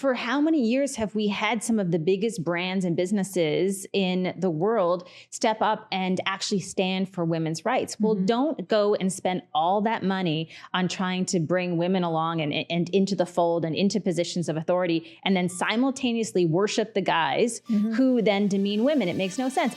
for how many years have we had some of the biggest brands and businesses in the world step up and actually stand for women's rights? Well, don't go and spend all that money on trying to bring women along and into the fold and into positions of authority, and then simultaneously worship the guys who then demean women. It makes no sense.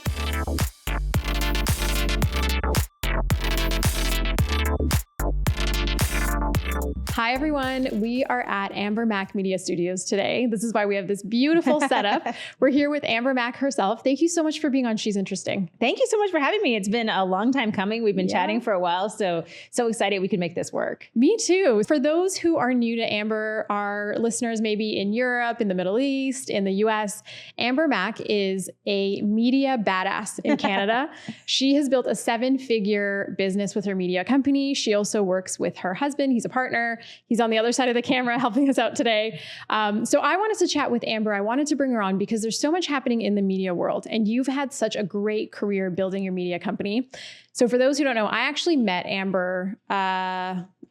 Hi, everyone. We are at AmberMac Media Studios today. This is why we have this beautiful setup. We're here with AmberMac herself. Thank you so much for being on She's Interesting. Thank you so much for having me. It's been a long time coming. We've been chatting for a while, so excited we could make this work. Me too. For those who are new to Amber, our listeners maybe in Europe, in the Middle East, in the US, AmberMac is a media badass in Canada. She has built a 7-figure business with her media company. She also works with her husband. He's a partner. He's on the other side of the camera helping us out today. So I wanted to chat with Amber. I wanted to bring her on because there's so much happening in the media world, and you've had such a great career building your media company. So for those who don't know, I actually met Amber,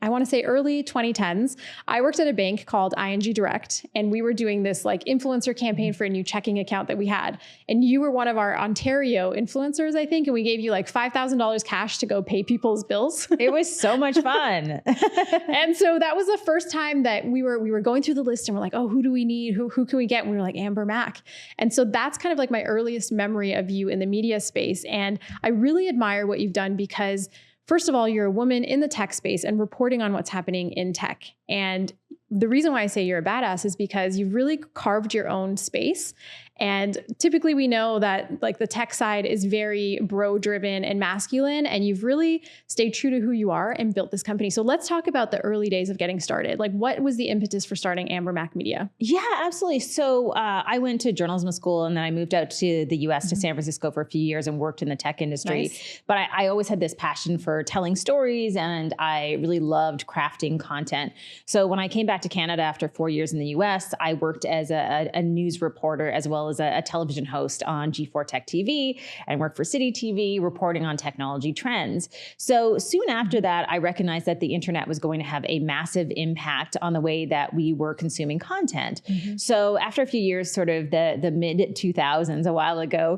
I want to say early 2010s. I worked at a bank called ING Direct, and we were doing this like influencer campaign for a new checking account that we had. And you were one of our Ontario influencers, I think, and we gave you like $5,000 cash to go pay people's bills. It was so much fun. And so that was the first time that we were going through the list, and we're like, oh, who do we need? Who can we get? And we were like, AmberMac. And so that's kind of like my earliest memory of you in the media space. And I really admire what you've done because first of all, you're a woman in the tech space and reporting on what's happening in tech. And the reason why I say you're a badass is because you've really carved your own space. And typically we know that like the tech side is very bro driven and masculine, and you've really stayed true to who you are and built this company. So let's talk about the early days of getting started. Like what was the impetus for starting AmberMac Media? Yeah, absolutely. So I went to journalism school, and then I moved out to the US to San Francisco for a few years and worked in the tech industry. Nice. But I always had this passion for telling stories, and I really loved crafting content. So when I came back to Canada after 4 years in the US, I worked as a news reporter as well as a television host on G4 Tech TV, and worked for City TV reporting on technology trends. So soon after that, I recognized that the internet was going to have a massive impact on the way that we were consuming content. So after a few years, sort of the mid 2000s, a while ago,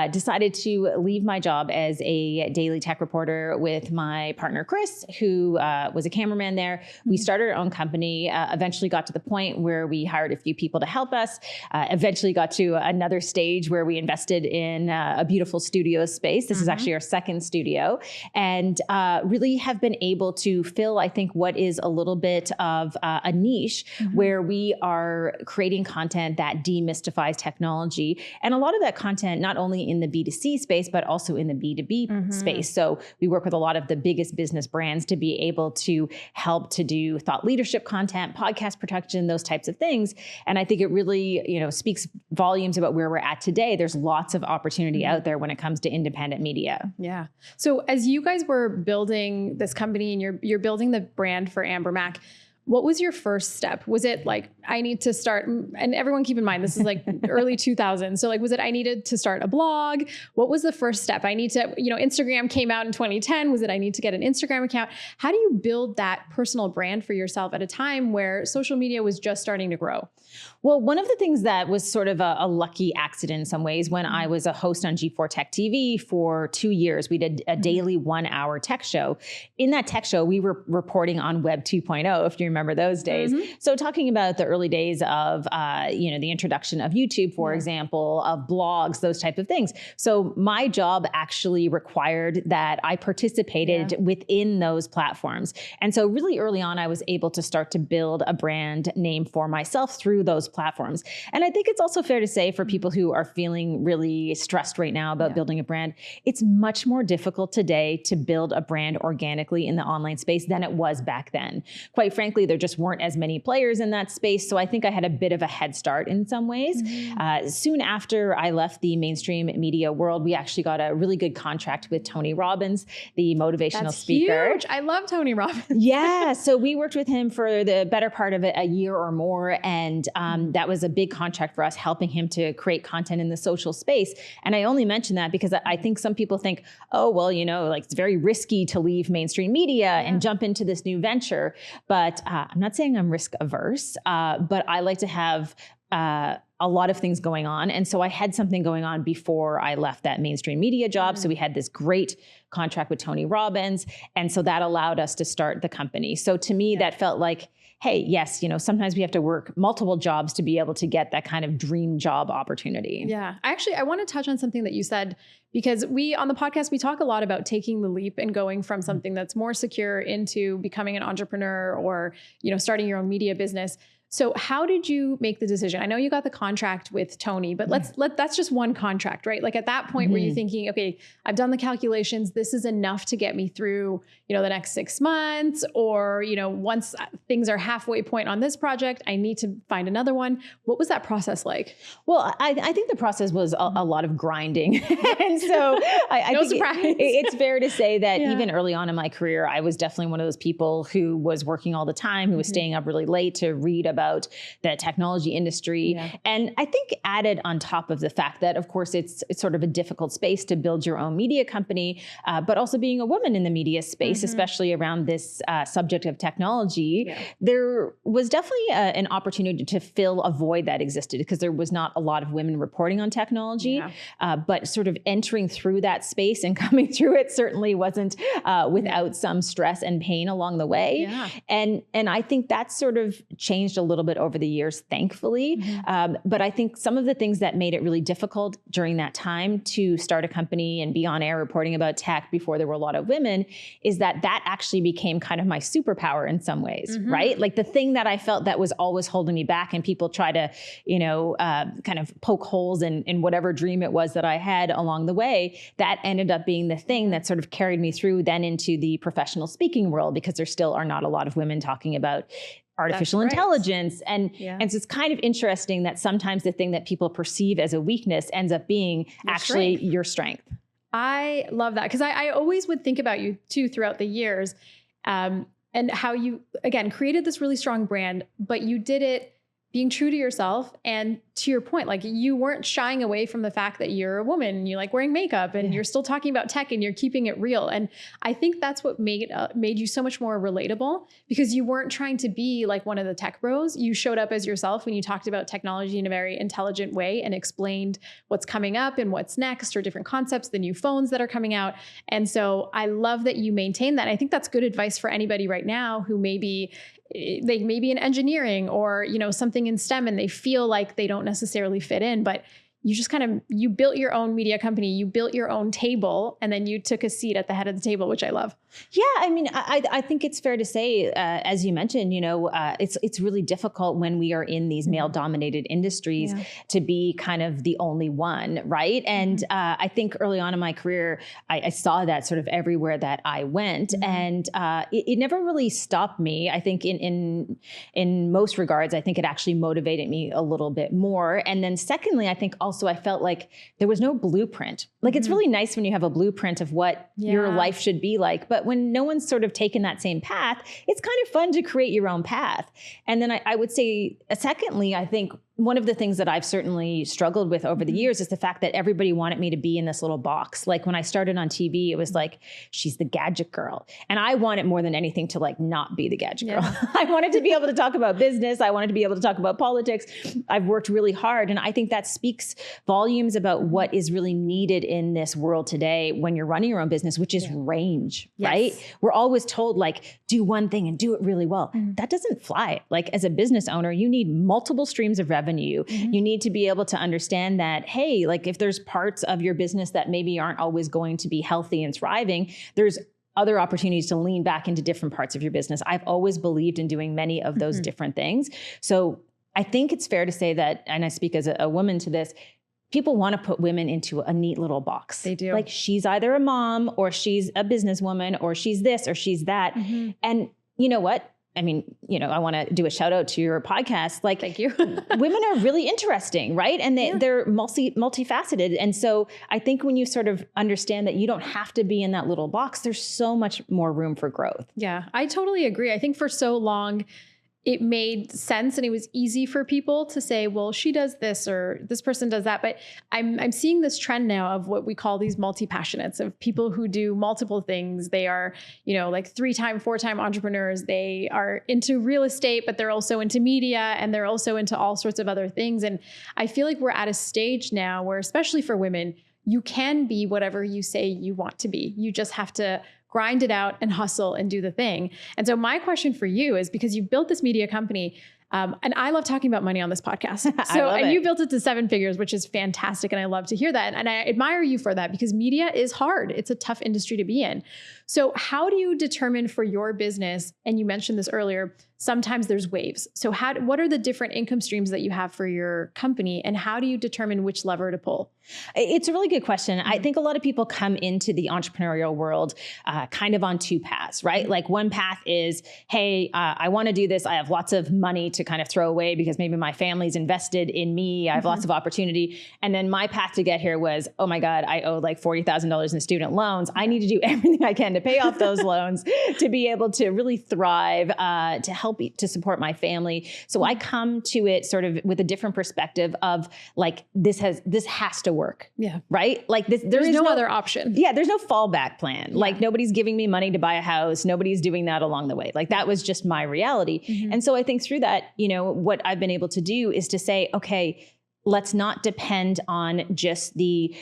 decided to leave my job as a daily tech reporter with my partner, Chris, who was a cameraman there. We started our own company, eventually got to the point where we hired a few people to help us, eventually got to another stage where we invested in a beautiful studio space. This is actually our second studio, and really have been able to fill, I think, what is a little bit of a niche where we are creating content that demystifies technology. And a lot of that content, not only in the B2C space, but also in the B2B space. So we work with a lot of the biggest business brands to be able to help to do thought leadership content, podcast production, those types of things. And I think it really, speaks volumes about where we're at today. There's lots of opportunity out there when it comes to independent media. Yeah. So as you guys were building this company and you're building the brand for AmberMac, what was your first step? Was it like, I need to start, and everyone keep in mind, this is like early 2000s. So like, was it, I needed to start a blog? What was the first step? I need to, Instagram came out in 2010. Was it, I need to get an Instagram account? How do you build that personal brand for yourself at a time where social media was just starting to grow? Well, one of the things that was sort of a lucky accident in some ways, when I was a host on G4 Tech TV for 2 years, we did a daily 1-hour tech show. In that tech show, we were reporting on Web 2.0, if you remember those days. So talking about the early days of, the introduction of YouTube, for example, of blogs, those type of things. So my job actually required that I participated within those platforms. And so really early on, I was able to start to build a brand name for myself through those platforms. And I think it's also fair to say, for people who are feeling really stressed right now about building a brand, it's much more difficult today to build a brand organically in the online space than it was back then. Quite frankly, there just weren't as many players in that space. So I think I had a bit of a head start in some ways. Soon after I left the mainstream media world, we actually got a really good contract with Tony Robbins, the motivational speaker. Huge. I love Tony Robbins. Yeah. So we worked with him for the better part of a year or more. And And that was a big contract for us, helping him to create content in the social space. And I only mention that because I think some people think, oh, well, like it's very risky to leave mainstream media and jump into this new venture. But I'm not saying I'm risk averse, but I like to have a lot of things going on. And so I had something going on before I left that mainstream media job. So we had this great contract with Tony Robbins. And so that allowed us to start the company. So to me, that felt like, hey, yes, sometimes we have to work multiple jobs to be able to get that kind of dream job opportunity. Yeah. I want to touch on something that you said, because on the podcast, we talk a lot about taking the leap and going from something that's more secure into becoming an entrepreneur or, starting your own media business. So how did you make the decision? I know you got the contract with Tony, but that's just one contract, right? Like at that point, were you thinking, okay, I've done the calculations. This is enough to get me through, the next 6 months, or, once things are halfway point on this project, I need to find another one. What was that process like? Well, I think the process was a lot of grinding. And so I no think surprise. It's fair to say that even early on in my career, I was definitely one of those people who was working all the time, who was staying up really late to read about the technology industry. Yeah. And I think added on top of the fact that, of course, it's sort of a difficult space to build your own media company, but also being a woman in the media space, especially around this subject of technology, there was definitely an opportunity to fill a void that existed because there was not a lot of women reporting on technology, but sort of entering through that space and coming through it certainly wasn't without some stress and pain along the way. Yeah. And I think that's sort of changed a little bit over the years, thankfully. But I think some of the things that made it really difficult during that time to start a company and be on air reporting about tech before there were a lot of women is that actually became kind of my superpower in some ways, right? Like the thing that I felt that was always holding me back, and people try to, kind of poke holes in whatever dream it was that I had along the way, that ended up being the thing that sort of carried me through then into the professional speaking world, because there still are not a lot of women talking about artificial intelligence. And so it's kind of interesting that sometimes the thing that people perceive as a weakness ends up being your strength. I love that, because I always would think about you too throughout the years, and how you, again, created this really strong brand, but you did it being true to yourself. And to your point, like you weren't shying away from the fact that you're a woman and you like wearing makeup and you're still talking about tech and you're keeping it real. And I think that's what made you so much more relatable, because you weren't trying to be like one of the tech bros. You showed up as yourself when you talked about technology in a very intelligent way and explained what's coming up and what's next, or different concepts, the new phones that are coming out. And so I love that you maintain that. I think that's good advice for anybody right now who maybe they may be in engineering or, something in STEM, and they feel like they don't necessarily fit in, but you just you built your own media company, you built your own table, and then you took a seat at the head of the table, which I love. Yeah. I mean, I think it's fair to say, as you mentioned, it's really difficult when we are in these male dominated industries to be kind of the only one. Right. And I think early on in my career, I saw that sort of everywhere that I went, and it never really stopped me. I think in most regards, I think it actually motivated me a little bit more. And then secondly, I think also I felt like there was no blueprint. Like it's really nice when you have a blueprint of what your life should be like, but when no one's sort of taken that same path, it's kind of fun to create your own path. And then I would say, secondly, I think one of the things that I've certainly struggled with over the years is the fact that everybody wanted me to be in this little box. Like when I started on TV, it was like, she's the gadget girl. And I wanted more than anything to like not be the gadget girl. I wanted to be able to talk about business. I wanted to be able to talk about politics. I've worked really hard. And I think that speaks volumes about what is really needed in this world today when you're running your own business, which is range, right? We're always told like, do one thing and do it really well. That doesn't fly. Like as a business owner, you need multiple streams of revenue. You need to be able to understand that, hey, like if there's parts of your business that maybe aren't always going to be healthy and thriving, there's other opportunities to lean back into different parts of your business. I've always believed in doing many of those different things. So I think it's fair to say that, and I speak as a woman to this, people want to put women into a neat little box. They do. Like she's either a mom or she's a businesswoman or she's this or she's that. And you know what? I mean, I want to do a shout out to your podcast. Like, thank you. Women are really interesting, right? And they're multifaceted. And so I think when you sort of understand that you don't have to be in that little box, there's so much more room for growth. Yeah, I totally agree. I think for so long, it made sense and it was easy for people to say, well, she does this or this person does that. But I'm seeing this trend now of what we call these multi-passionates, of people who do multiple things. They are, like 3-time, 4-time entrepreneurs. They are into real estate, but they're also into media and they're also into all sorts of other things. And I feel like we're at a stage now where, especially for women, you can be whatever you say you want to be. You just have to grind it out and hustle and do the thing. And so my question for you is, because you've built this media company, and I love talking about money on this podcast. You built it to 7 figures, which is fantastic. And I love to hear that. And I admire you for that, because media is hard. It's a tough industry to be in. So how do you determine for your business, and you mentioned this earlier, sometimes there's waves. So what are the different income streams that you have for your company, and how do you determine which lever to pull? It's a really good question. I think a lot of people come into the entrepreneurial world kind of on 2 paths, right? Like one path is, hey, I want to do this. I have lots of money to kind of throw away because maybe my family's invested in me. I have lots of opportunity. And then my path to get here was, oh my God, I owe like $40,000 in student loans. I need to do everything I can to pay off those loans to be able to really thrive, to help to support my family. So I come to it sort of with a different perspective of like, this has to work. Yeah. Right? Like there's no other option. Yeah. There's no fallback plan. Yeah. Like nobody's giving me money to buy a house. Nobody's doing that along the way. Like that was just my reality. Mm-hmm. And so I think through that, what I've been able to do is to say, okay, let's not depend on just the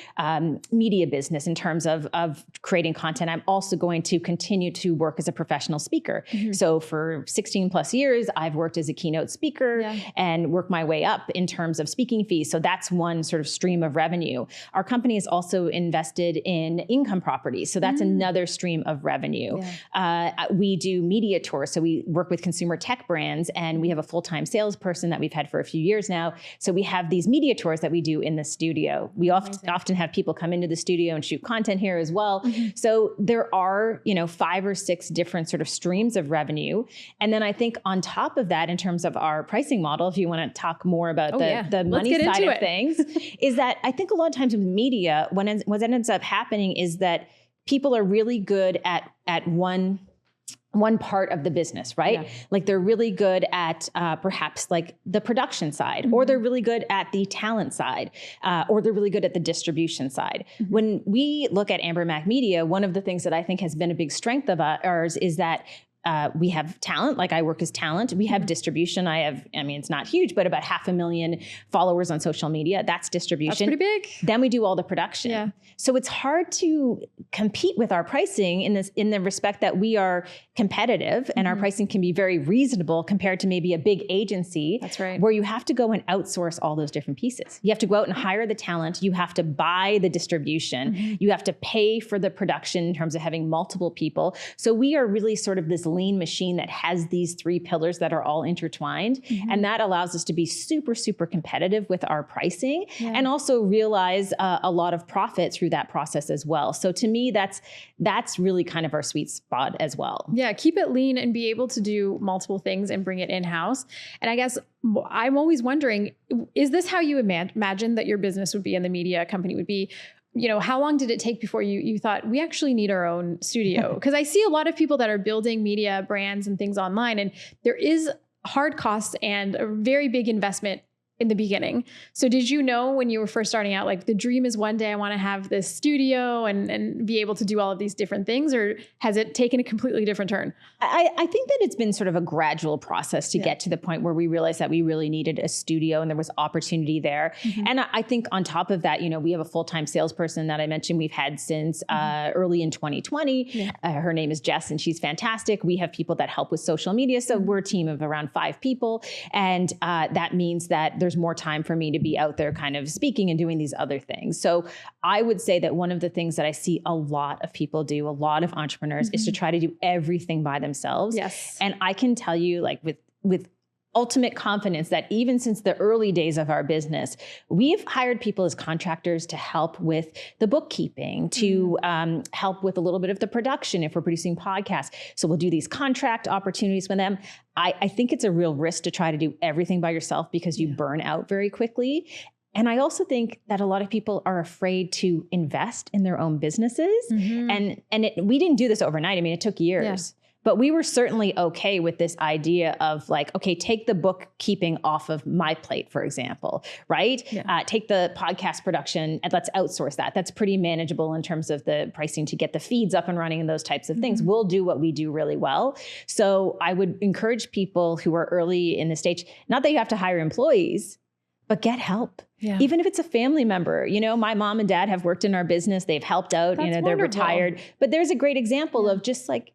media business in terms of creating content. I'm also going to continue to work as a professional speaker. Mm-hmm. So for 16 plus years, I've worked as a keynote speaker and worked my way up in terms of speaking fees. So that's one sort of stream of revenue. Our company is also invested in income properties. So that's another stream of revenue. Yeah. We do media tours. So we work with consumer tech brands, and we have a full-time salesperson that we've had for a few years now. So we have these media tours that we do in the studio. We often have people come into the studio and shoot content here as well. Mm-hmm. So there are, 5 or 6 different sort of streams of revenue. And then I think on top of that, in terms of our pricing model, if you want to talk more about the money side of things, is that I think a lot of times with media, what ends up happening is that people are really good at one part of the business, right? Yeah. Like they're really good at perhaps like the production side, or they're really good at the talent side, or they're really good at the distribution side. Mm-hmm. When we look at AmberMac Media, one of the things that I think has been a big strength of ours is that we have talent, like I work as talent. We have distribution. It's not huge, but about 500,000 followers on social media. That's distribution. That's pretty big. Then we do all the production. Yeah. So it's hard to compete with our pricing in the respect that we are competitive and our pricing can be very reasonable compared to maybe a big agency. That's right. Where you have to go and outsource all those different pieces. You have to go out and hire the talent. You have to buy the distribution. Mm-hmm. You have to pay for the production in terms of having multiple people. So we are really sort of this lean machine that has these 3 pillars that are all intertwined. Mm-hmm. And that allows us to be super, super competitive with our pricing and also realize a lot of profit through that process as well. So to me, that's really kind of our sweet spot as well. Yeah, keep it lean and be able to do multiple things and bring it in-house. And I guess I'm always wondering, is this how you imagine that your business would be and the media company would be? How long did it take before you thought we actually need our own studio? Because I see a lot of people that are building media brands and things online, and there is hard costs and a very big investment in the beginning. So did you know when you were first starting out, like the dream is one day I want to have this studio and be able to do all of these different things, or has it taken a completely different turn? I think that it's been sort of a gradual process to get to the point where we realized that we really needed a studio and there was opportunity there. Mm-hmm. And I think on top of that, we have a full-time salesperson that I mentioned we've had since early in 2020. Yeah. Her name is Jess and she's fantastic. We have people that help with social media. So we're a team of around 5 people. And that means that there's more time for me to be out there kind of speaking and doing these other things. So I would say that one of the things that I see a lot of people do, a lot of entrepreneurs, is to try to do everything by themselves. Yes. And I can tell you, like with ultimate confidence, that even since the early days of our business, we've hired people as contractors to help with the bookkeeping, to help with a little bit of the production if we're producing podcasts. So we'll do these contract opportunities with them. I think it's a real risk to try to do everything by yourself because you burn out very quickly. And I also think that a lot of people are afraid to invest in their own businesses. Mm-hmm. And we didn't do this overnight. I mean, it took years. Yeah. But we were certainly okay with this idea of like, okay, take the bookkeeping off of my plate, for example, right? Yeah. Take the podcast production and let's outsource that. That's pretty manageable in terms of the pricing to get the feeds up and running and those types of things. We'll do what we do really well. So I would encourage people who are early in the stage, not that you have to hire employees, but get help. Yeah. Even if it's a family member, my mom and dad have worked in our business. They've helped out, That's they're wonderful. retired, but there's a great example of just like,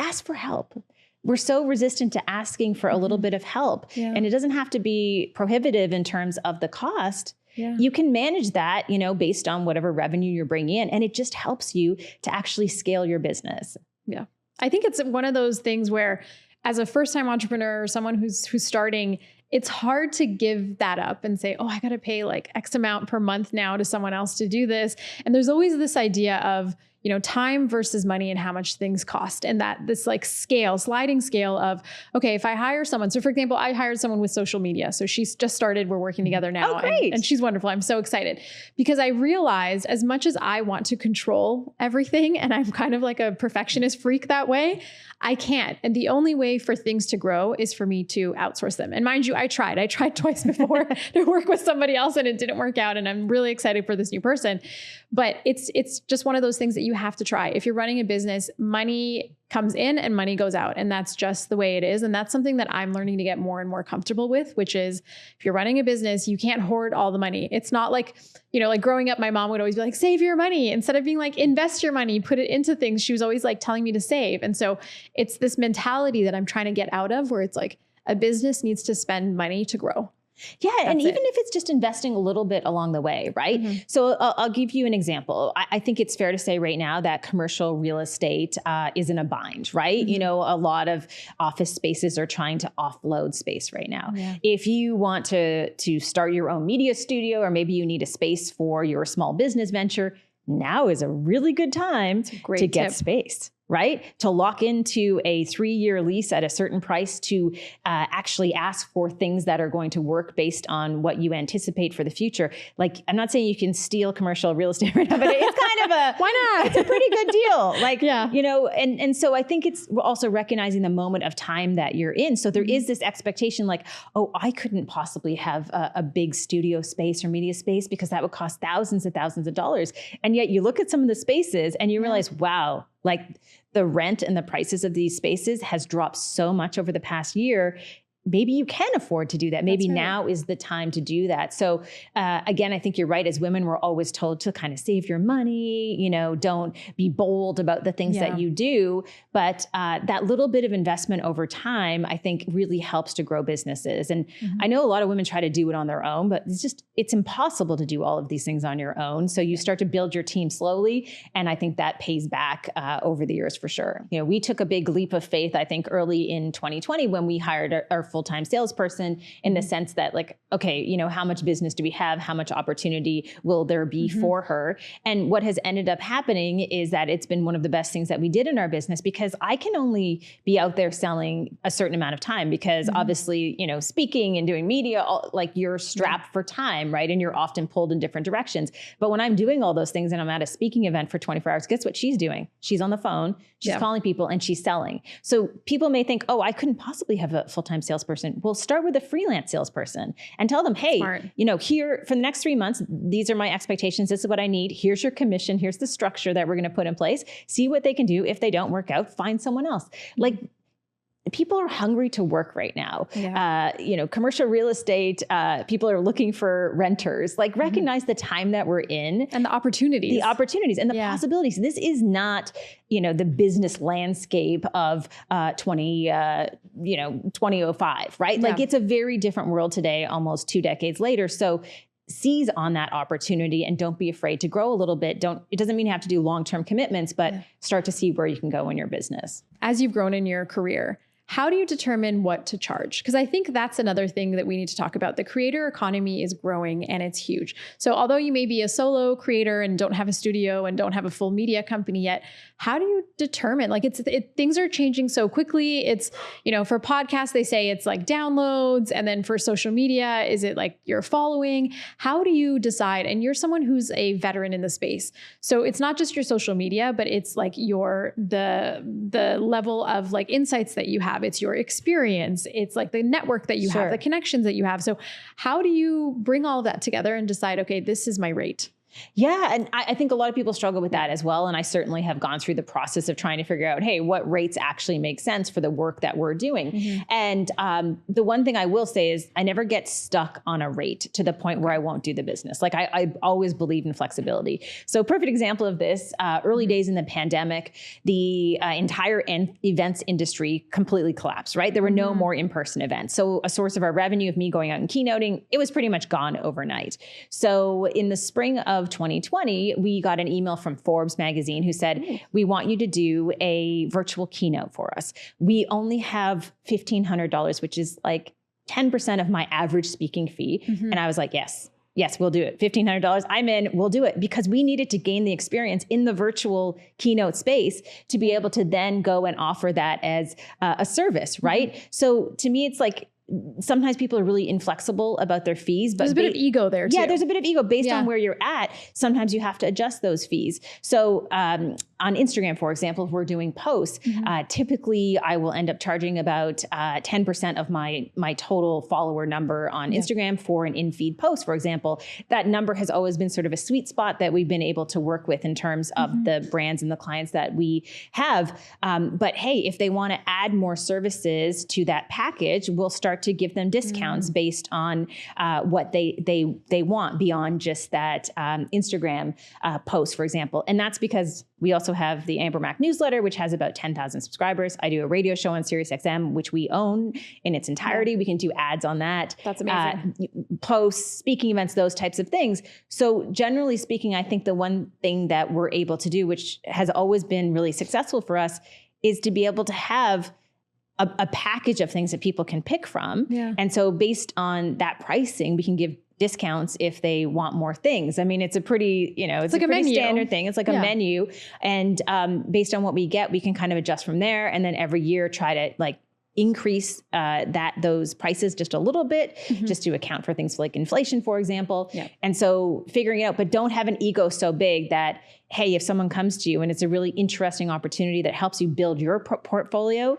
ask for help. We're so resistant to asking for a little bit of help. Yeah. And it doesn't have to be prohibitive in terms of the cost. Yeah. You can manage that, based on whatever revenue you're bringing in. And it just helps you to actually scale your business. Yeah. I think it's one of those things where as a first-time entrepreneur or someone who's starting, it's hard to give that up and say, oh, I got to pay like X amount per month now to someone else to do this. And there's always this idea of, time versus money and how much things cost. And that this like sliding scale of, okay, if I hire someone, so for example, I hired someone with social media. So she's just started, we're working together now. Oh, great. And she's wonderful. I'm so excited because I realized as much as I want to control everything, and I'm kind of like a perfectionist freak that way, I can't. And the only way for things to grow is for me to outsource them. And mind you, I tried twice before to work with somebody else and it didn't work out. And I'm really excited for this new person. But it's just one of those things that you have to try. If you're running a business, money comes in and money goes out. And that's just the way it is. And that's something that I'm learning to get more and more comfortable with, which is if you're running a business, you can't hoard all the money. It's not like, like growing up, my mom would always be like, save your money instead of being like, invest your money, put it into things. She was always like telling me to save. And so it's this mentality that I'm trying to get out of where it's like a business needs to spend money to grow. Yeah. And even if it's just investing a little bit along the way, right? Mm-hmm. So I'll give you an example. I think it's fair to say right now that commercial real estate is in a bind, right? Mm-hmm. A lot of office spaces are trying to offload space right now. Yeah. If you want to start your own media studio, or maybe you need a space for your small business venture, now is a really good time to get space. Right? To lock into a 3-year lease at a certain price, to actually ask for things that are going to work based on what you anticipate for the future. Like, I'm not saying you can steal commercial real estate right now, but it's kind of a, why not? It's a pretty good deal. Like, yeah. And so I think it's also recognizing the moment of time that you're in. So there is this expectation like, oh, I couldn't possibly have a big studio space or media space because that would cost thousands and thousands of dollars. And yet you look at some of the spaces and you realize, wow, like the rent and the prices of these spaces has dropped so much over the past year. Maybe you can afford to do that. Maybe now is the time to do that. So again, I think you're right. As women, we're always told to kind of save your money, don't be bold about the things that you do. But that little bit of investment over time, I think really helps to grow businesses. And I know a lot of women try to do it on their own, but it's impossible to do all of these things on your own. So you start to build your team slowly. And I think that pays back over the years for sure. We took a big leap of faith, I think, early in 2020 when we hired our full-time salesperson, in the sense that like, okay, how much business do we have? How much opportunity will there be for her? And what has ended up happening is that it's been one of the best things that we did in our business, because I can only be out there selling a certain amount of time, because obviously, speaking and doing media, like you're strapped for time, right? And you're often pulled in different directions. But when I'm doing all those things and I'm at a speaking event for 24 hours, guess what she's doing? She's on the phone, she's calling people, and she's selling. So people may think, oh, I couldn't possibly have a full-time salesperson. Well, start with a freelance salesperson and tell them, hey, here for the next 3 months, these are my expectations. This is what I need. Here's your commission. Here's the structure that we're going to put in place. See what they can do. If they don't work out, find someone else. Like, people are hungry to work right now. Commercial real estate, people are looking for renters. Like, recognize the time that we're in. And the opportunities. And the possibilities. This is not, the business landscape of 2005, right? Like, it's a very different world today, almost 2 decades later. So seize on that opportunity and don't be afraid to grow a little bit. It doesn't mean you have to do long-term commitments, but start to see where you can go in your business. As you've grown in your career, how do you determine what to charge? Because I think that's another thing that we need to talk about. The creator economy is growing and it's huge. So although you may be a solo creator and don't have a studio and don't have a full media company yet, how do you determine? Like things are changing so quickly. It's, for podcasts, they say it's like downloads. And then for social media, is it like your following? How do you decide? And you're someone who's a veteran in the space. So it's not just your social media, but it's like the level of like insights that you have. It's your experience. It's like the network that you have, the connections that you have. So how do you bring all of that together and decide, okay, this is my rate? Yeah. And I think a lot of people struggle with that as well. And I certainly have gone through the process of trying to figure out, hey, what rates actually make sense for the work that we're doing. Mm-hmm. And the one thing I will say is I never get stuck on a rate to the point where I won't do the business. Like I always believe in flexibility. So perfect example of this, early days in the pandemic, the entire events industry completely collapsed, right? There were no more in-person events. So a source of our revenue of me going out and keynoting, it was pretty much gone overnight. So in the spring of 2020, we got an email from Forbes magazine who said, we want you to do a virtual keynote for us. We only have $1,500, which is like 10% of my average speaking fee. Mm-hmm. And I was like, yes, we'll do it. $1,500, I'm in, we'll do it, because we needed to gain the experience in the virtual keynote space to be able to then go and offer that as a service, right? Mm-hmm. So to me, it's like, sometimes people are really inflexible about their fees, but there's a bit of ego there too. Yeah, there's a bit of ego based on where you're at. Sometimes you have to adjust those fees. So on Instagram, for example, if we're doing posts, typically I will end up charging about 10% of my total follower number on Instagram for an in-feed post, for example. That number has always been sort of a sweet spot that we've been able to work with in terms of the brands and the clients that we have. But hey, if they want to add more services to that package, we'll start to give them discounts based on what they want beyond just that Instagram post, for example. And that's because we also have the AmberMac newsletter, which has about 10,000 subscribers. I do a radio show on SiriusXM, which we own in its entirety. We can do ads on that. That's amazing. Posts, speaking events, those types of things. So generally speaking, I think the one thing that we're able to do, which has always been really successful for us, is to be able to have a package of things that people can pick from. Yeah. And so based on that pricing, we can give discounts if they want more things. I mean, it's a pretty, it's like a pretty standard thing. It's like a menu. And based on what we get, we can kind of adjust from there. And then every year try to like increase those prices just a little bit, just to account for things like inflation, for example. Yeah. And so figuring it out, but don't have an ego so big that, hey, if someone comes to you and it's a really interesting opportunity that helps you build your portfolio,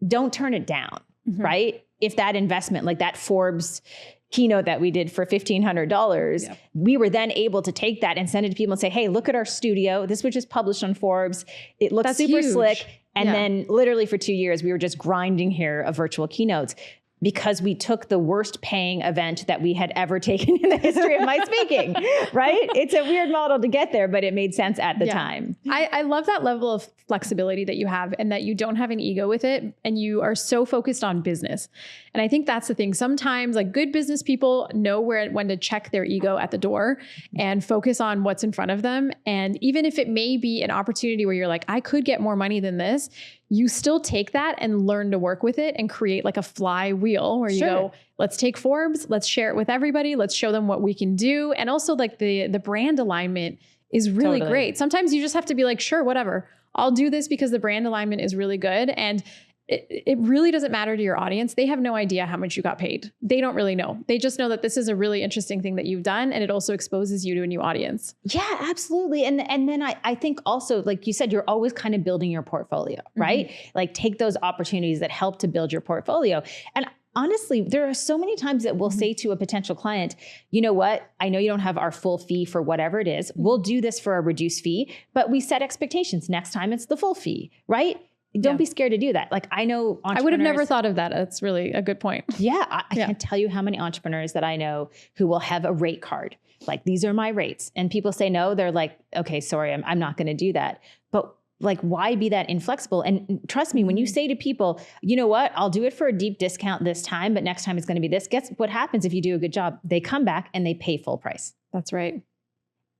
don't turn it down, right? If that investment, like that Forbes keynote that we did for $1,500, we were then able to take that and send it to people and say, hey, look at our studio. This was just published on Forbes. It looks super slick. And then literally for 2 years, we were just grinding here of virtual keynotes, because we took the worst paying event that we had ever taken in the history of my speaking, right? It's a weird model to get there, but it made sense at the time. I love that level of flexibility that you have, and that you don't have an ego with it, and you are so focused on business. And I think that's the thing. Sometimes like good business people know when to check their ego at the door and focus on what's in front of them. And even if it may be an opportunity where you're like, I could get more money than this, you still take that and learn to work with it and create like a flywheel where you go, let's take Forbes, let's share it with everybody. Let's show them what we can do. And also like the brand alignment is really great. Sometimes you just have to be like, sure, whatever. I'll do this because the brand alignment is really good. And it really doesn't matter to your audience. They have no idea how much you got paid. They don't really know. They just know that this is a really interesting thing that you've done, and it also exposes you to a new audience. Yeah, absolutely. And then I think also, like you said, you're always kind of building your portfolio, right? Like take those opportunities that help to build your portfolio. And honestly, there are so many times that we'll say to a potential client, you know what? I know you don't have our full fee for whatever it is. We'll do this for a reduced fee, but we set expectations. Next time it's the full fee, right? Don't be scared to do that. Like I know I would have never thought of that. That's really a good point. Yeah. I can't tell you how many entrepreneurs that I know who will have a rate card. Like, these are my rates. And people say no, they're like, okay, sorry, I'm not going to do that. But like, why be that inflexible? And trust me, when you say to people, you know what, I'll do it for a deep discount this time, but next time it's going to be this. Guess what happens if you do a good job? They come back and they pay full price. That's right.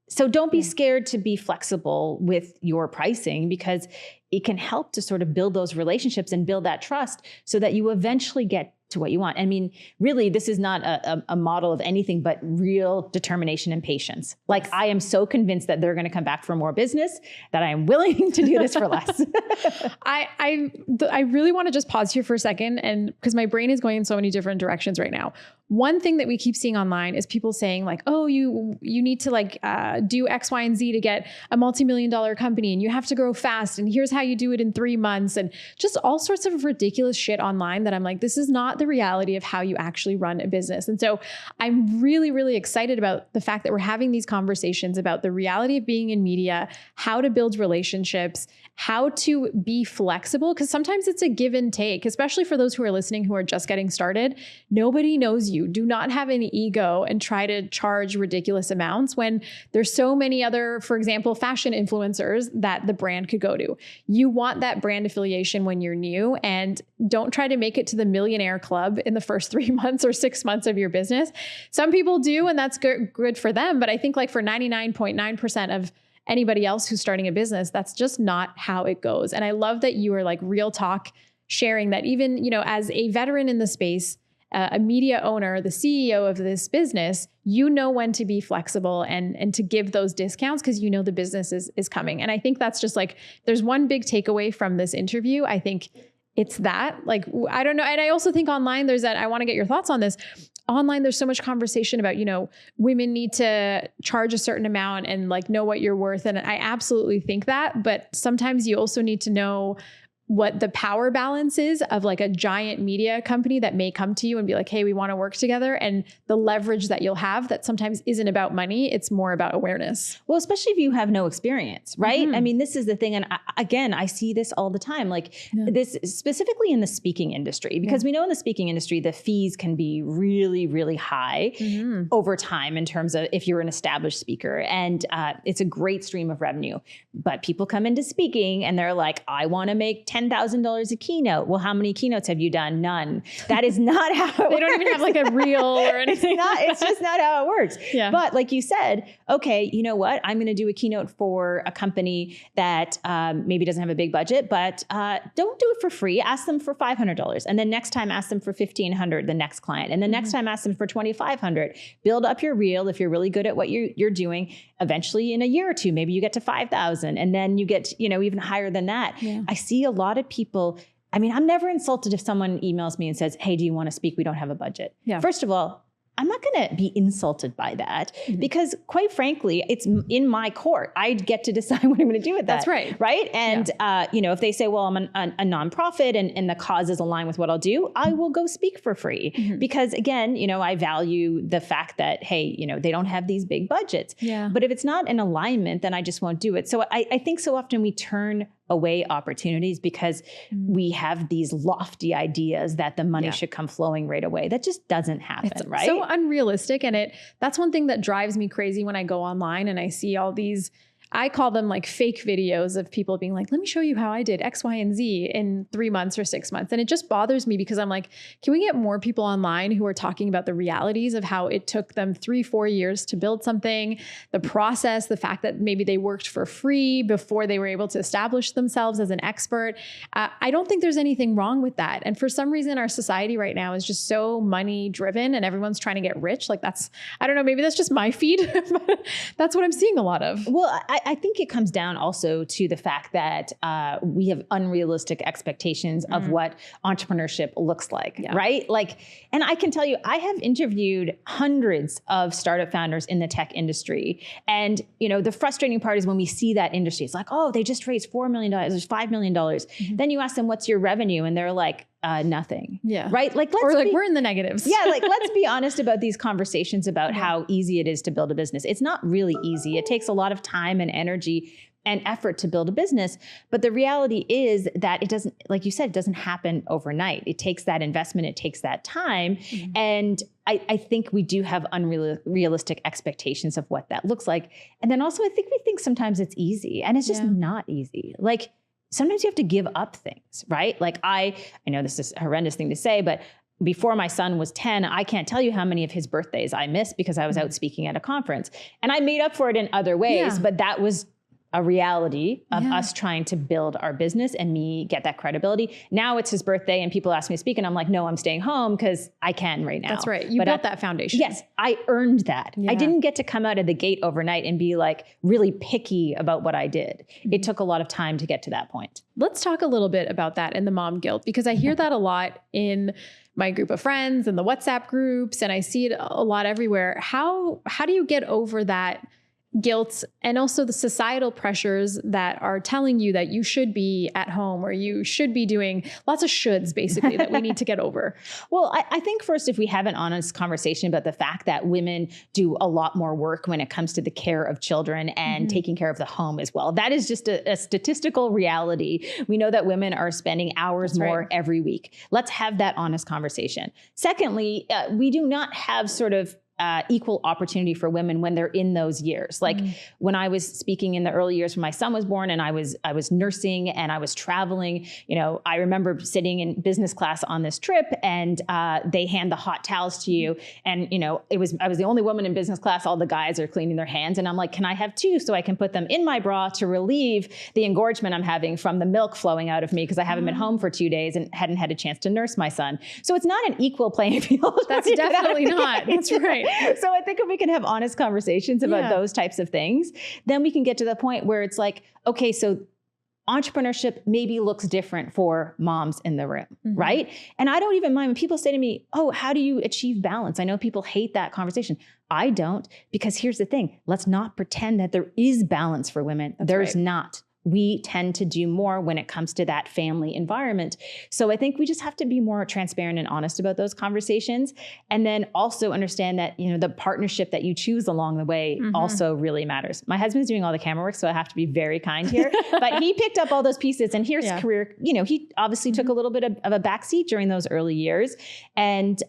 So don't be scared to be flexible with your pricing, because it can help to sort of build those relationships and build that trust so that you eventually get to what you want. I mean, really, this is not a model of anything but real determination and patience. Like, I am so convinced that they're going to come back for more business that I am willing to do this for less. I really want to just pause here for a second, and because my brain is going in so many different directions right now. One thing that we keep seeing online is people saying like, oh, you need to like do X, Y, and Z to get a multi-million-dollar company, and you have to grow fast, and here's how you do it in 3 months, and just all sorts of ridiculous shit online that I'm like, this is not the reality of how you actually run a business. And so I'm really, really excited about the fact that we're having these conversations about the reality of being in media, how to build relationships, how to be flexible, because sometimes it's a give and take, especially for those who are listening who are just getting started. Nobody knows you. Do not have any ego and try to charge ridiculous amounts when there's so many other, for example, fashion influencers that the brand could go to. You want that brand affiliation when you're new, and don't try to make it to the millionaire club in the first 3 months or 6 months of your business. Some people do, and that's good for them. But I think like for 99.9% of anybody else who's starting a business, that's just not how it goes. And I love that you are like real talk sharing that, even, you know, as a veteran in the space, a media owner, the CEO of this business, you know when to be flexible and to give those discounts because you know the business is coming. And I think that's just like, there's one big takeaway from this interview. I think it's that, like, I don't know. And I also think online there's that, I want to get your thoughts on this. Online, there's so much conversation about, you know, women need to charge a certain amount and like know what you're worth. And I absolutely think that, but sometimes you also need to know what the power balance is of like a giant media company that may come to you and be like, hey, we want to work together, and the leverage that you'll have that sometimes isn't about money. It's more about awareness. Well, especially if you have no experience, right? Mm-hmm. I mean, this is the thing. And I see this all the time, like this specifically in the speaking industry, because we know in the speaking industry, the fees can be really, really high over time in terms of if you're an established speaker, and it's a great stream of revenue. But people come into speaking and they're like, I want to make $10,000 a keynote. Well, how many keynotes have you done? None. That is not how it works. They don't even have like a reel or anything. It's just not how it works. Yeah. But like you said, okay, you know what? I'm going to do a keynote for a company that maybe doesn't have a big budget, but don't do it for free. Ask them for $500. And then next time ask them for $1,500, the next client. And the next time ask them for $2,500. Build up your reel if you're really good at what you're doing. Eventually in a year or two, maybe you get to 5,000, and then you get, even higher than that. Yeah. I see a lot of people. I mean, I'm never insulted if someone emails me and says, hey, do you want to speak? We don't have a budget. Yeah. First of all, I'm not going to be insulted by that because quite frankly, it's in my court. I get to decide what I'm going to do with that. That's right. Right. And, if they say, well, I'm a nonprofit and the causes align with what I'll do, I will go speak for free because again, I value the fact that, hey, they don't have these big budgets. Yeah. But if it's not in alignment, then I just won't do it. So I think so often we turn away opportunities because we have these lofty ideas that the money should come flowing right away. That just doesn't happen, it's right? So unrealistic. And that's one thing that drives me crazy when I go online and I see all these, I call them like fake videos of people being like, let me show you how I did X, Y, and Z in 3 months or 6 months. And it just bothers me because I'm like, can we get more people online who are talking about the realities of how it took them 3-4 years to build something, the process, the fact that maybe they worked for free before they were able to establish themselves as an expert. I don't think there's anything wrong with that. And for some reason, our society right now is just so money driven and everyone's trying to get rich. Like I don't know, maybe that's just my feed, but that's what I'm seeing a lot of. Well, I think it comes down also to the fact that we have unrealistic expectations of what entrepreneurship looks like, right? Like, and I can tell you, I have interviewed hundreds of startup founders in the tech industry. And, the frustrating part is when we see that industry, it's like, oh, they just raised $4 million, there's $5 million. Then you ask them, what's your revenue? And they're like, nothing. Yeah. Right. Like, we're in the negatives. Yeah. Like, let's be honest about these conversations about how easy it is to build a business. It's not really easy. It takes a lot of time and energy and effort to build a business. But the reality is that it doesn't, like you said, it doesn't happen overnight. It takes that investment. It takes that time. And I think we do have unrealistic expectations of what that looks like. And then also I think we think sometimes it's easy, and it's just not easy. Like, sometimes you have to give up things, right? Like I know this is a horrendous thing to say, but before my son was 10, I can't tell you how many of his birthdays I missed because I was out speaking at a conference. And I made up for it in other ways, but that was a reality of us trying to build our business and me get that credibility. Now it's his birthday and people ask me to speak and I'm like, no, I'm staying home because I can right now. That's right. You built that foundation. Yes, I earned that. I didn't get to come out of the gate overnight and be like really picky about what I did. It took a lot of time to get to that point. Let's talk a little bit about that and the mom guilt, because I hear that a lot in my group of friends and the WhatsApp groups, and I see it a lot everywhere. How do you get over that guilt and also the societal pressures that are telling you that you should be at home or you should be doing lots of shoulds, basically, that we need to get over? Well, I think first, if we have an honest conversation about the fact that women do a lot more work when it comes to the care of children and taking care of the home as well. That is just a statistical reality. We know that women are spending hours more every week. Let's have that honest conversation. Secondly, we do not have sort of equal opportunity for women when they're in those years. Like when I was speaking in the early years when my son was born and I was nursing and I was traveling, I remember sitting in business class on this trip and they hand the hot towels to you. And, I was the only woman in business class. All the guys are cleaning their hands. And I'm like, can I have two so I can put them in my bra to relieve the engorgement I'm having from the milk flowing out of me because I haven't been home for 2 days and hadn't had a chance to nurse my son. So it's not an equal playing field. That's definitely not. That's right. So I think if we can have honest conversations about those types of things, then we can get to the point where it's like, okay, so entrepreneurship maybe looks different for moms in the room, right? And I don't even mind when people say to me, oh, how do you achieve balance? I know people hate that conversation. I don't, because here's the thing. Let's not pretend that there is balance for women. There's not. We tend to do more when it comes to that family environment. So I think we just have to be more transparent and honest about those conversations. And then also understand that, the partnership that you choose along the way also really matters. My husband's doing all the camera work, so I have to be very kind here, but he picked up all those pieces and here's career, he obviously took a little bit of a backseat during those early years. And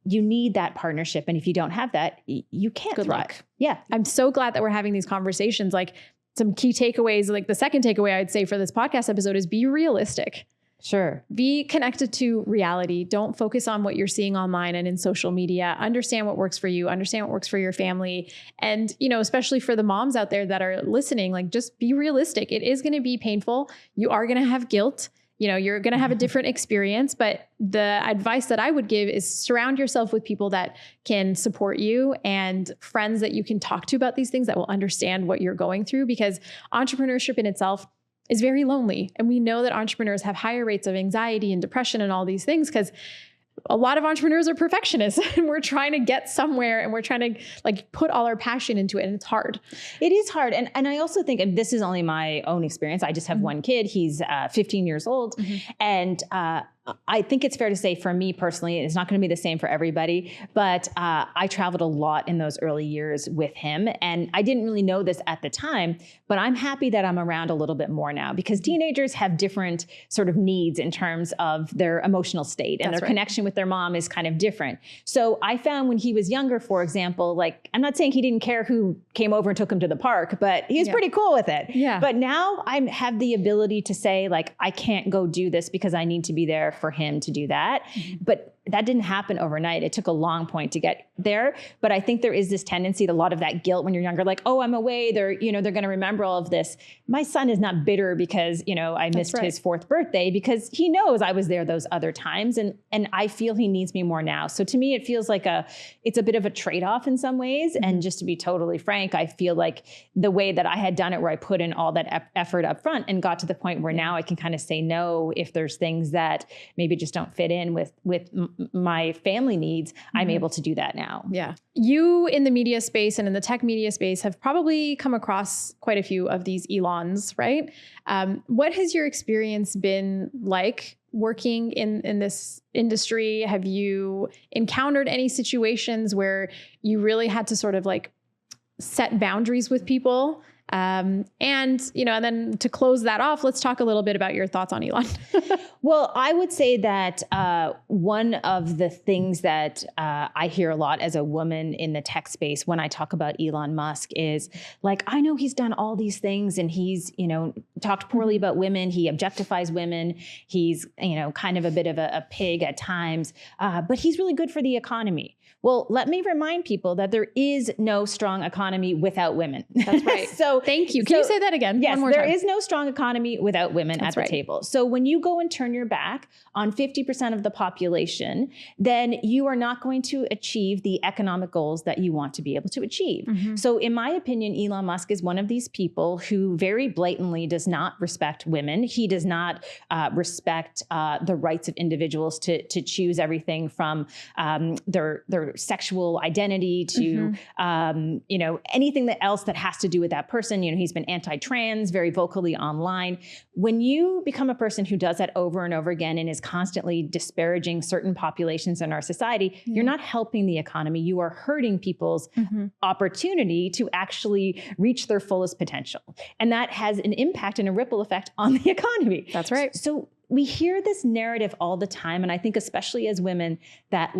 you need that partnership. And if you don't have that, you can't thrive. Luck. Yeah. I'm so glad that we're having these conversations. Like, some key takeaways, like the second takeaway I'd say for this podcast episode is be realistic. Sure. Be connected to reality. Don't focus on what you're seeing online and in social media. Understand what works for you. Understand what works for your family. And, especially for the moms out there that are listening, like just be realistic. It is going to be painful. You are going to have guilt. You're going to have a different experience, but the advice that I would give is surround yourself with people that can support you and friends that you can talk to about these things that will understand what you're going through, because entrepreneurship in itself is very lonely. And we know that entrepreneurs have higher rates of anxiety and depression and all these things because a lot of entrepreneurs are perfectionists and we're trying to get somewhere and we're trying to put all our passion into it. And it's hard. It is hard. And I also think, and this is only my own experience. I just have one kid. He's 15 years old. And I think it's fair to say for me personally, it's not going to be the same for everybody, but I traveled a lot in those early years with him. And I didn't really know this at the time, but I'm happy that I'm around a little bit more now because teenagers have different sort of needs in terms of their emotional state and their connection with their mom is kind of different. So I found when he was younger, for example, I'm not saying he didn't care who came over and took him to the park, but he was pretty cool with it. Yeah. But now I have the ability to say I can't go do this because I need to be there for him to do that. But that didn't happen overnight. It took a long point to get there. But I think there is this tendency, a lot of that guilt when you're younger, oh, I'm away. They're going to remember all of this. My son is not bitter because, I missed his 4th birthday because he knows I was there those other times. And I feel he needs me more now. So to me, it feels like it's a bit of a trade-off in some ways. And just to be totally frank, I feel like the way that I had done it, where I put in all that effort up front and got to the point where now I can kind of say no if there's things that maybe just don't fit in with my family needs, I'm able to do that now. Yeah. You in the media space and in the tech media space have probably come across quite a few of these Elons, right? What has your experience been like working in this industry? Have you encountered any situations where you really had to sort of set boundaries with people And then to close that off, let's talk a little bit about your thoughts on Elon. Well, I would say that one of the things that I hear a lot as a woman in the tech space when I talk about Elon Musk is like, I know he's done all these things and he's, talked poorly about women. He objectifies women. He's, kind of a bit of a pig at times, but he's really good for the economy. Well, let me remind people that there is no strong economy without women. That's right. So thank you. Can you say that again? Yes, one more there time? is no strong economy without women at the table. So when you go and turn your back on 50% of the population, then you are not going to achieve the economic goals that you want to be able to achieve. Mm-hmm. So in my opinion, Elon Musk is one of these people who very blatantly does not respect women. He does not respect the rights of individuals to choose everything from their sexual identity to anything else that has to do with that person. He's been anti-trans very vocally online. When you become a person who does that over and over again and is constantly disparaging certain populations in our society, you're not helping the economy. You are hurting people's opportunity to actually reach their fullest potential. And that has an impact and a ripple effect on the economy. That's right. So we hear this narrative all the time. And I think especially as women that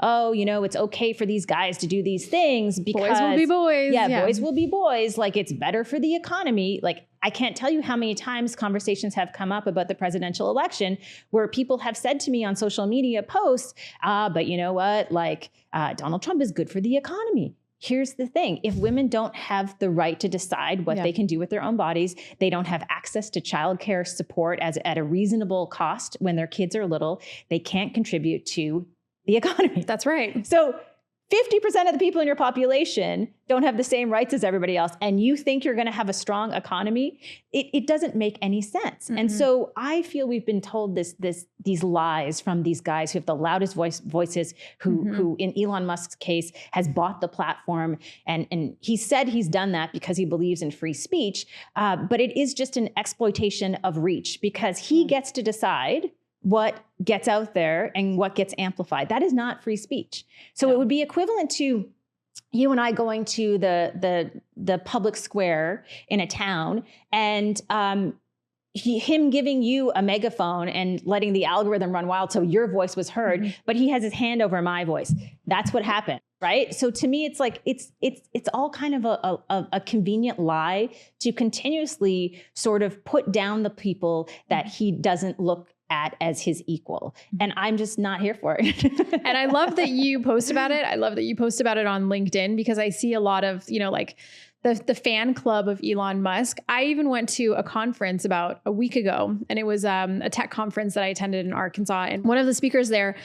it's okay for these guys to do these things because boys will be boys. Yeah, boys will be boys. Like, it's better for the economy. Like, I can't tell you how many times conversations have come up about the presidential election where people have said to me on social media posts, but you know what? Like, Donald Trump is good for the economy. Here's the thing. If women don't have the right to decide what they can do with their own bodies, they don't have access to childcare support at a reasonable cost when their kids are little, they can't contribute to the economy. That's right. So 50% of the people in your population don't have the same rights as everybody else, and you think you're going to have a strong economy, it doesn't make any sense. Mm-hmm. And so I feel we've been told these lies from these guys who have the loudest voices, who in Elon Musk's case has bought the platform. And he said he's done that because he believes in free speech. But it is just an exploitation of reach because he gets to decide what gets out there and what gets amplified. That is not free speech. So it would be equivalent to you and I going to the public square in a town and him giving you a megaphone and letting the algorithm run wild so your voice was heard, but he has his hand over my voice. That's what happened. Right. So to me, it's like it's all kind of a convenient lie to continuously sort of put down the people that he doesn't look at as his equal. And I'm just not here for it. And I love that you post about it. I love that you post about it on LinkedIn because I see a lot of, the fan club of Elon Musk. I even went to a conference about a week ago, and it was a tech conference that I attended in Arkansas. And one of the speakers there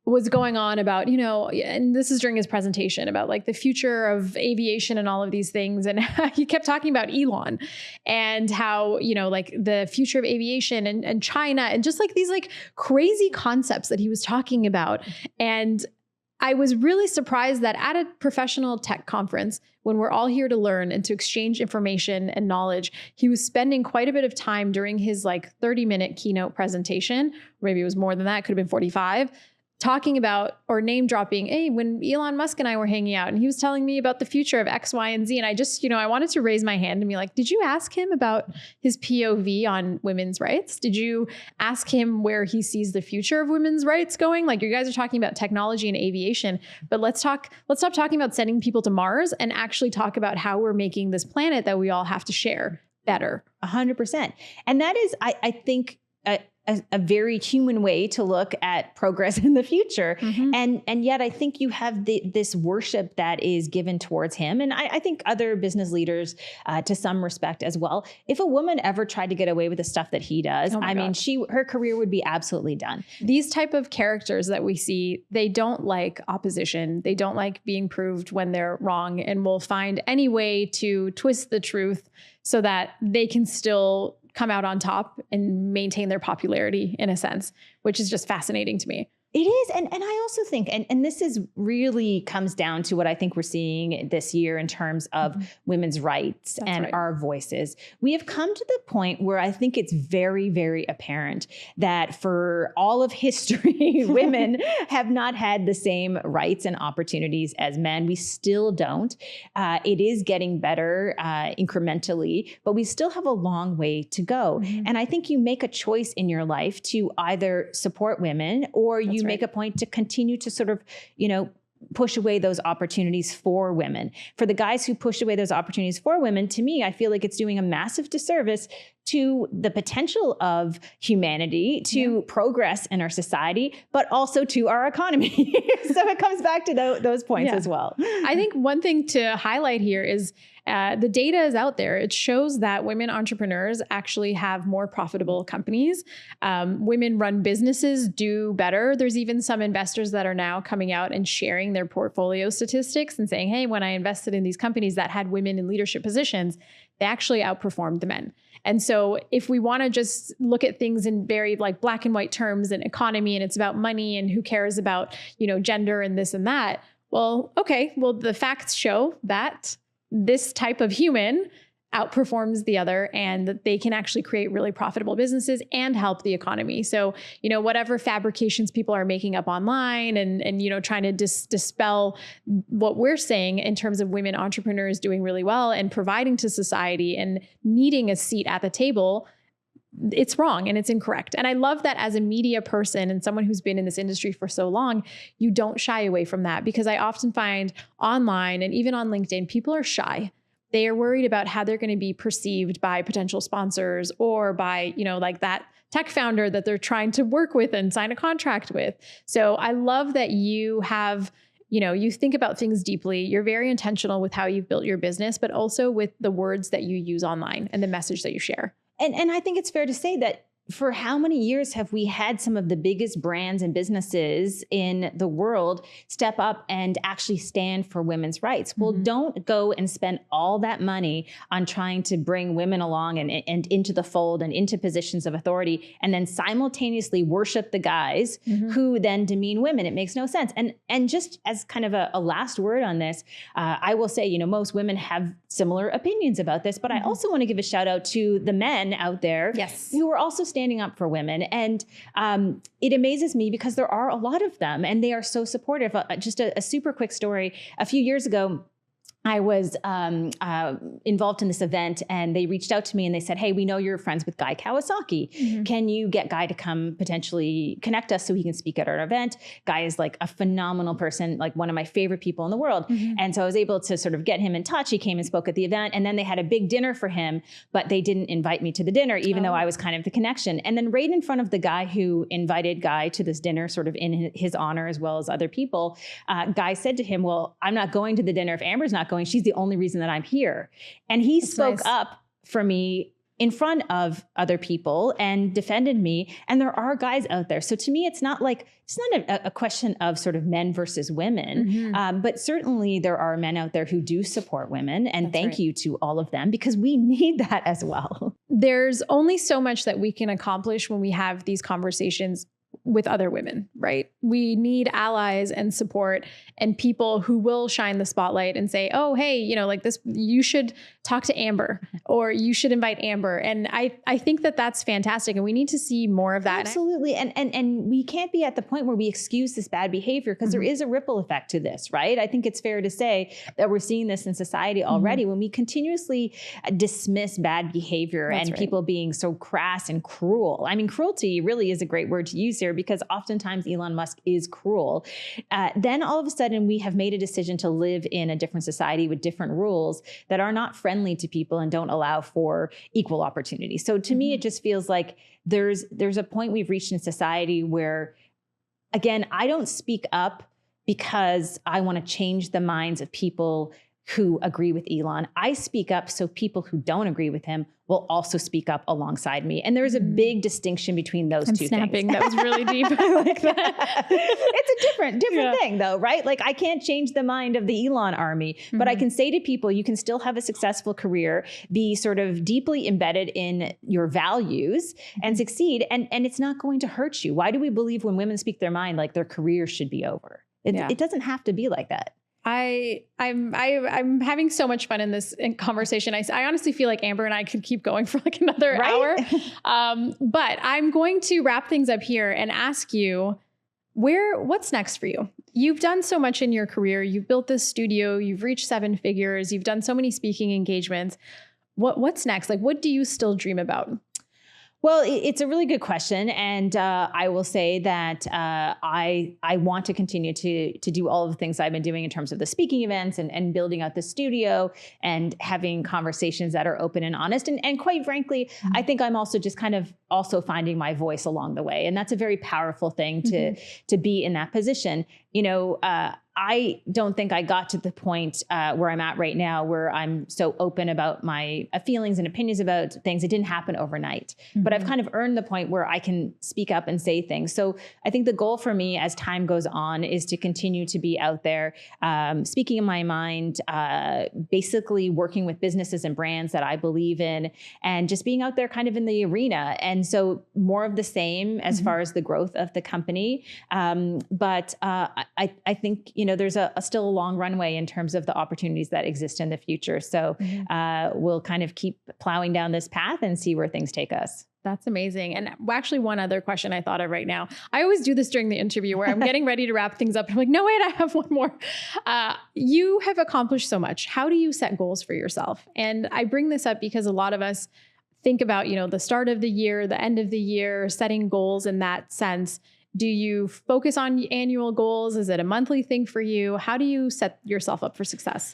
was going on about, and this is during his presentation about like the future of aviation and all of these things. And he kept talking about Elon and how, like the future of aviation and China and just like these like crazy concepts that he was talking about. And I was really surprised that at a professional tech conference, when we're all here to learn and to exchange information and knowledge, he was spending quite a bit of time during his like 30-minute keynote presentation, or maybe it was more than that, it could have been 45, talking about or name dropping, hey, when Elon Musk and I were hanging out and he was telling me about the future of X, Y, and Z. And I just, I wanted to raise my hand and be like, did you ask him about his POV on women's rights? Did you ask him where he sees the future of women's rights going? Like, you guys are talking about technology and aviation, but let's stop talking about sending people to Mars and actually talk about how we're making this planet that we all have to share better. 100%. And that is, I think, a very human way to look at progress in the future. And yet I think you have this worship that is given towards him. And I think other business leaders to some respect as well. If a woman ever tried to get away with the stuff that he does, her career would be absolutely done. These type of characters that we see, they don't like opposition. They don't like being proved when they're wrong and will find any way to twist the truth so that they can still come out on top and maintain their popularity in a sense, which is just fascinating to me. It is. And I also think, and this is really comes down to what I think we're seeing this year in terms of women's rights and our voices. We have come to the point where I think it's very, very apparent that for all of history, women have not had the same rights and opportunities as men. We still don't. It is getting better incrementally, but we still have a long way to go. And I think you make a choice in your life to either support women or you make a point to continue to sort of, push away those opportunities for women. For the guys who push away those opportunities for women, to me, I feel like it's doing a massive disservice to the potential of humanity to progress in our society, but also to our economy. So it comes back to those points as well. I think one thing to highlight here is the data is out there. It shows that women entrepreneurs actually have more profitable companies. Women run businesses do better. There's even some investors that are now coming out and sharing their portfolio statistics and saying, hey, when I invested in these companies that had women in leadership positions, they actually outperformed the men. And so if we want to just look at things in very like black and white terms and economy, and it's about money and who cares about, gender and this and that. Well, okay. Well, the facts show that this type of human outperforms the other and that they can actually create really profitable businesses and help the economy. So, whatever fabrications people are making up online and trying to dispel what we're saying in terms of women entrepreneurs doing really well and providing to society and needing a seat at the table, it's wrong and it's incorrect. And I love that as a media person and someone who's been in this industry for so long, you don't shy away from that, because I often find online and even on LinkedIn, people are shy. They are worried about how they're going to be perceived by potential sponsors or by, like that tech founder that they're trying to work with and sign a contract with. So I love that you have, you think about things deeply. You're very intentional with how you've built your business, but also with the words that you use online and the message that you share. And I think it's fair to say that for how many years have we had some of the biggest brands and businesses in the world step up and actually stand for women's rights? Well, don't go and spend all that money on trying to bring women along and into the fold and into positions of authority, and then simultaneously worship the guys who then demean women. It makes no sense. And just as kind of a last word on this, I will say, most women have similar opinions about this, but I also want to give a shout out to the men out there who are also standing up for women. And it amazes me because there are a lot of them and they are so supportive. Just a super quick story. A few years ago, I was involved in this event and they reached out to me and they said, hey, we know you're friends with Guy Kawasaki. Can you get Guy to come potentially connect us so he can speak at our event? Guy is like a phenomenal person, like one of my favorite people in the world. And so I was able to sort of get him in touch. He came and spoke at the event, and then they had a big dinner for him, but they didn't invite me to the dinner, even though I was kind of the connection. And then right in front of the guy who invited Guy to this dinner, sort of in his honor, as well as other people, Guy said to him, well, I'm not going to the dinner if Amber's not going. She's the only reason that I'm here. And he spoke up for me in front of other people and defended me. And there are guys out there. So to me, it's not a question of sort of men versus women, but certainly there are men out there who do support women. And thank you to all of them, because we need that as well. There's only so much that we can accomplish when we have these conversations with other women, right? We need allies and support and people who will shine the spotlight and say, oh, hey, like this, you should talk to Amber or you should invite Amber. And I think that that's fantastic. And we need to see more of that. Absolutely. And we can't be at the point where we excuse this bad behavior, because there is a ripple effect to this, right? I think it's fair to say that we're seeing this in society already when we continuously dismiss bad behavior and people being so crass and cruel. I mean, cruelty really is a great word to use here, because oftentimes Elon Musk is cruel. Then all of a sudden we have made a decision to live in a different society with different rules that are not friendly to people and don't allow for equal opportunity. So to me, it just feels like there's a point we've reached in society where, again, I don't speak up because I want to change the minds of people who agree with Elon. I speak up so people who don't agree with him will also speak up alongside me. And there's a big distinction between those two things. That was really deep. I like that. It's a different thing though, right? Like I can't change the mind of the Elon army, but I can say to people, you can still have a successful career, be sort of deeply embedded in your values and succeed. And it's not going to hurt you. Why do we believe when women speak their mind, like their career should be over? It doesn't have to be like that. I'm having so much fun in this conversation. I honestly feel like Amber and I could keep going for like another hour. But I'm going to wrap things up here and ask you what's next for you? You've done so much in your career. You've built this studio, you've reached 7 figures, you've done so many speaking engagements. What's next? Like, what do you still dream about? Well, it's a really good question. And I will say that I want to continue to do all of the things I've been doing in terms of the speaking events and building out the studio and having conversations that are open and honest. And quite frankly, I think I'm also just kind of also finding my voice along the way. And that's a very powerful thing to be in that position. You know, I don't think I got to the point where I'm at right now, where I'm so open about my feelings and opinions about things. It didn't happen overnight, but I've kind of earned the point where I can speak up and say things. So I think the goal for me as time goes on is to continue to be out there, speaking in my mind, basically working with businesses and brands that I believe in, and just being out there kind of in the arena. And so more of the same as far as the growth of the company. But I think, you know, there's still a long runway in terms of the opportunities that exist in the future. So we'll kind of keep plowing down this path and see where things take us. That's amazing. And actually one other question I thought of right now. I always do this during the interview where I'm getting ready to wrap things up. I'm like, no, wait, I have one more. You have accomplished so much. How do you set goals for yourself? And I bring this up because a lot of us think about, you know, the start of the year, the end of the year, setting goals in that sense. Do you focus on annual goals? Is it a monthly thing for you? How do you set yourself up for success?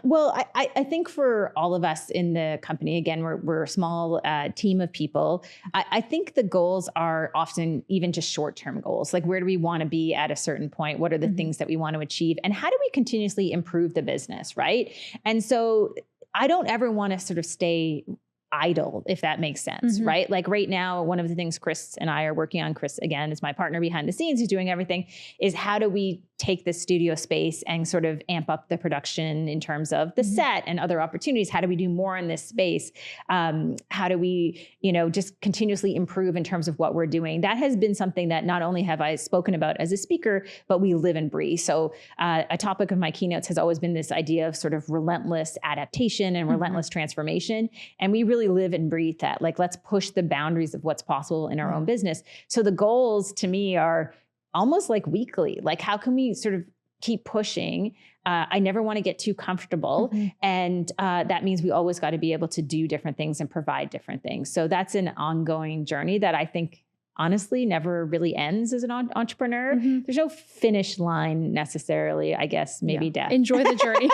Well, I think for all of us in the company, again, we're a small team of people. I think the goals are often even just short-term goals. Like, where do we want to be at a certain point? What are the things that we want to achieve? And how do we continuously improve the business, right? And so I don't ever want to sort of stay idle, if that makes sense, right? Like right now, one of the things Chris and I are working on, Chris, again, is my partner behind the scenes, who's doing everything, is how do we take this studio space and sort of amp up the production in terms of the set and other opportunities? How do we do more in this space? How do we, you know, just continuously improve in terms of what we're doing? That has been something that not only have I spoken about as a speaker, but we live and breathe. So a topic of my keynotes has always been this idea of sort of relentless adaptation and relentless transformation. And we really live and breathe that. Like, let's push the boundaries of what's possible in our own business. So the goals to me are almost like weekly. Like, how can we sort of keep pushing? I never want to get too comfortable. And that means we always got to be able to do different things and provide different things. So that's an ongoing journey that I think honestly never really ends as an entrepreneur. There's no finish line necessarily, I guess, maybe death. Enjoy the journey.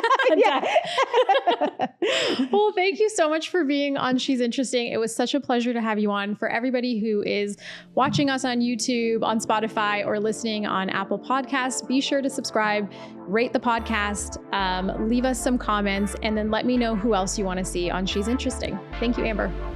Well, thank you so much for being on She's Interesting. It was such a pleasure to have you on. For everybody who is watching us on YouTube, on Spotify, or listening on Apple Podcasts, be sure to subscribe, rate the podcast, leave us some comments, and then let me know who else you want to see on She's Interesting. Thank you, Amber.